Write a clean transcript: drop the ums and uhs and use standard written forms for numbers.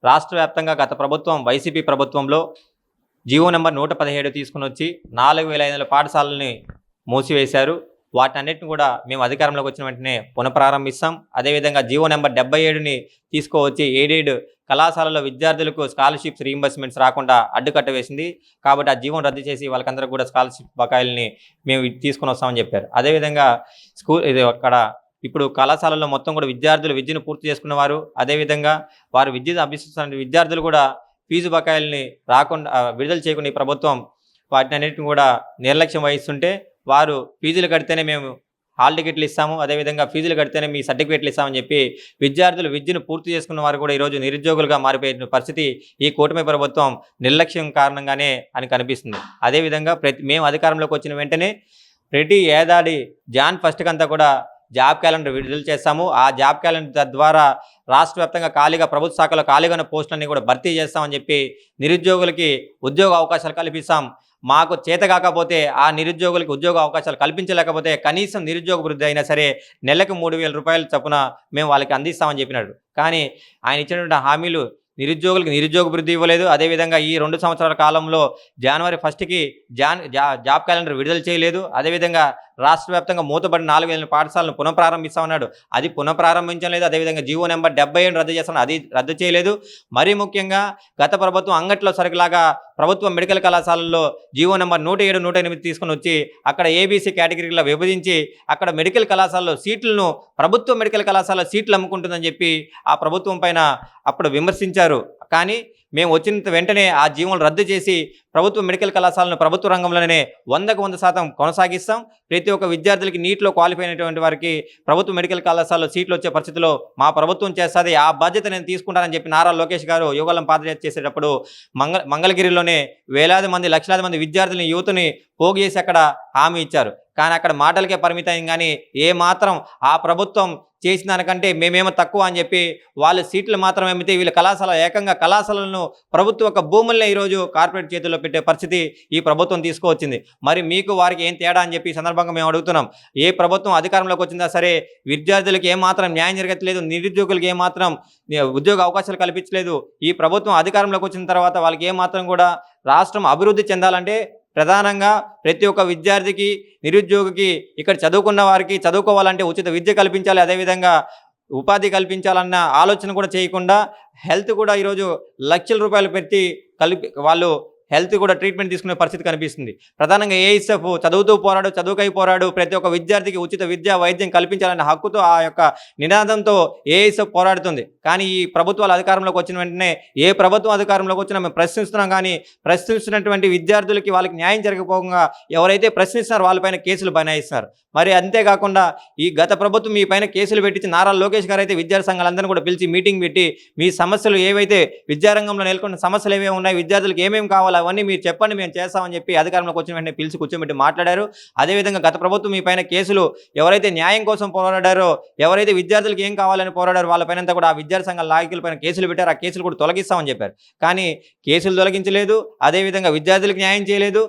రాష్ట్ర వ్యాప్తంగా గత ప్రభుత్వం వైసీపీ ప్రభుత్వంలో జీవో నెంబర్ 117 తీసుకుని వచ్చి 4500 పాఠశాలని మూసివేశారు. వాటన్నిటిని కూడా మేము అధికారంలోకి వచ్చిన వెంటనే పునఃప్రారంభిస్తాం. అదేవిధంగా జీవో నెంబర్ 77ని తీసుకువచ్చి ఎయిడెడ్ కళాశాలలో విద్యార్థులకు స్కాలర్షిప్స్ రీయింబర్స్మెంట్స్ రాకుండా అడ్డుకట్ట వేసింది. కాబట్టి ఆ జీవోను రద్దు చేసి వాళ్ళకందరూ కూడా స్కాలర్షిప్ బకాయిల్ని మేము తీసుకొని వస్తామని చెప్పారు. అదేవిధంగా అక్కడ ఇప్పుడు కళాశాలలో మొత్తం కూడా విద్యార్థులు విద్యను పూర్తి చేసుకున్నవారు, అదేవిధంగా వారు విద్యను అభ్యసిస్తున్న విద్యార్థులు కూడా ఫీజు బకాయిల్ని రాకుండా విడుదల చేయకుండా ఈ ప్రభుత్వం వాటిని అన్నింటిని కూడా నిర్లక్ష్యం వహిస్తుంటే, వారు ఫీజులు కడితేనే మేము హాల్ టికెట్లు ఇస్తాము, అదేవిధంగా ఫీజులు కడితేనే మీ సర్టిఫికేట్లు ఇస్తామని చెప్పి విద్యార్థులు విద్యను పూర్తి చేసుకున్న వారు కూడా ఈరోజు నిరుద్యోగులుగా మారిపోయిన పరిస్థితి ఈ కూటమి ప్రభుత్వం నిర్లక్ష్యం కారణంగానే అని కనిపిస్తుంది. అదేవిధంగా మేము అధికారంలోకి వచ్చిన వెంటనే ప్రతి ఏడాది జాన్ 1 కంతా కూడా జాబ్ క్యాలెండర్ విడుదల చేస్తాము. ఆ జాబ్ క్యాలెండర్ ద్వారా రాష్ట్ర వ్యాప్తంగా ఖాళీగా ప్రభుత్వ శాఖలో ఖాళీగా ఉన్న పోస్టులన్నీ కూడా భర్తీ చేస్తామని చెప్పి నిరుద్యోగులకి ఉద్యోగ అవకాశాలు కల్పిస్తాం. మాకు చేత కాకపోతే ఆ నిరుద్యోగులకి ఉద్యోగ అవకాశాలు కల్పించలేకపోతే కనీసం నిరుద్యోగ వృద్ధి అయినా సరే నెలకు 3000 రూపాయలు చొప్పున మేము వాళ్ళకి అందిస్తామని చెప్పినాడు. కానీ ఆయన ఇచ్చినటువంటి హామీలు నిరుద్యోగులకు నిరుద్యోగ వృద్ధి ఇవ్వలేదు. అదేవిధంగా ఈ 2 సంవత్సరాల కాలంలో జనవరి 1కి జాబ్ క్యాలెండర్ విడుదల చేయలేదు. అదేవిధంగా రాష్ట్ర వ్యాప్తంగా మూతబడిన 4000 పాఠశాలను పునఃప్రారంభిస్తామన్నాడు, అది పునఃప్రారంభించలేదు. అదేవిధంగా జీవో నెంబర్ 77 రద్దు చేస్తామని అది రద్దు చేయలేదు. మరీ ముఖ్యంగా గత ప్రభుత్వం అంగట్లో సరుకులాగా ప్రభుత్వ మెడికల్ కళాశాలల్లో జీవో నెంబర్ 107, 108 తీసుకుని వచ్చి అక్కడ ఏబీసీ కేటగిరీలో విభజించి అక్కడ మెడికల్ కళాశాలలో సీట్లను ప్రభుత్వ మెడికల్ కళాశాల సీట్లు అమ్ముకుంటుందని చెప్పి ఆ ప్రభుత్వం పైన అప్పుడు విమర్శించారు. కానీ మేము వచ్చిన వెంటనే ఆ జీవోలు రద్దు చేసి ప్రభుత్వ మెడికల్ కళాశాలను ప్రభుత్వ రంగంలోనే 100% కొనసాగిస్తాం. ప్రతి ఒక్క విద్యార్థులకి నీట్లో క్వాలిఫై అయినటువంటి వారికి ప్రభుత్వ మెడికల్ కళాశాలలో సీట్లు వచ్చే పరిస్థితిలో మా ప్రభుత్వం చేస్తుంది, ఆ బాధ్యత నేను తీసుకుంటానని చెప్పి నారా లోకేష్ గారు యువగలం పాదయాత్ర చేసేటప్పుడు మంగళగిరిలోనే వేలాది మంది లక్షలాది మంది విద్యార్థులని యువతని పోగు చేసి అక్కడ హామీ ఇచ్చారు. కానీ అక్కడ మాటలకే పరిమితం, కానీ ఏ మాత్రం ఆ ప్రభుత్వం చేసిన దానికంటే మేమేమో తక్కువ అని చెప్పి వాళ్ళు సీట్లు మాత్రం అమ్మితే వీళ్ళ కళాశాల ఏకంగా కళాశాలను ప్రభుత్వ ఒక భూములనే ఈరోజు కార్పొరేట్ చేతుల్లో పెట్టే పరిస్థితి ఈ ప్రభుత్వం తీసుకువచ్చింది. మరి మీకు వారికి ఏం తేడా అని చెప్పి ఈ సందర్భంగా మేము అడుగుతున్నాం. ఏ ప్రభుత్వం అధికారంలోకి వచ్చిందా సరే విద్యార్థులకు ఏమాత్రం న్యాయం జరగట్లేదు, నిరుద్యోగులకు ఏమాత్రం ఉద్యోగ అవకాశాలు కల్పించలేదు. ఈ ప్రభుత్వం అధికారంలోకి వచ్చిన తర్వాత వాళ్ళకి ఏమాత్రం కూడా రాష్ట్రం అభివృద్ధి చెందాలంటే ప్రధానంగా ప్రతి ఒక్క విద్యార్థికి నిరుద్యోగికి ఇక్కడ చదువుకున్న వారికి చదువుకోవాలంటే ఉచిత విద్య కల్పించాలి, అదేవిధంగా ఉపాధి కల్పించాలన్న ఆలోచన కూడా చేయకుండా హెల్త్ కూడా ఈరోజు లక్షల రూపాయలు పెట్టి వాళ్ళు హెల్త్ కూడా ట్రీట్మెంట్ తీసుకునే పరిస్థితి కనిపిస్తుంది. ప్రధానంగా ఏఎస్ఎఫ్ చదువుతూ పోరాడు, చదువుకై పోరాడు, ప్రతి ఒక్క విద్యార్థికి ఉచిత విద్య వైద్యం కల్పించాలనే హక్కుతో ఆ యొక్క నినాదంతో ఏఎస్ఎఫ్ పోరాడుతుంది. కానీ ఈ ప్రభుత్వాలు అధికారంలోకి వచ్చిన వెంటనే ఏ ప్రభుత్వం అధికారంలోకి వచ్చినా మేము ప్రశ్నిస్తున్నాం, కానీ ప్రశ్నిస్తున్నటువంటి విద్యార్థులకి వాళ్ళకి న్యాయం జరగకపోగా ఎవరైతే ప్రశ్నిస్తున్నారో వాళ్ళపైన కేసులు బనాయిస్తున్నారు. మరి అంతేకాకుండా ఈ గత ప్రభుత్వం మీ పైన కేసులు పెట్టించి నారా లోకేష్ గారు అయితే విద్యార్థి సంఘాలందరినీ కూడా పిలిచి మీటింగ్ పెట్టి మీ సమస్యలు ఏవైతే విద్యారంగంలో నెలకొన్న సమస్యలు ఏమేమి ఉన్నాయి, విద్యార్థులకు ఏమేమి కావాలి అవన్నీ మీరు చెప్పండి మేము చేస్తామని చెప్పి అధికారంలోకి వచ్చిన వెంటనే పిలిచి కూర్చోబెట్టి మాట్లాడారు. అదేవిధంగా గత ప్రభుత్వం మీ పైన కేసులు ఎవరైతే న్యాయం కోసం పోరాడారో, ఎవరైతే విద్యార్థులకు ఏం కావాలని పోరాడారో వాళ్ళపైనంతా కూడా ఆ విద్యార్థి సంఘాల నాయకులపైన కేసులు పెట్టారు. ఆ కేసులు కూడా తొలగిస్తామని చెప్పారు. కానీ కేసులు తొలగించలేదు, అదేవిధంగా విద్యార్థులకు న్యాయం చేయలేదు.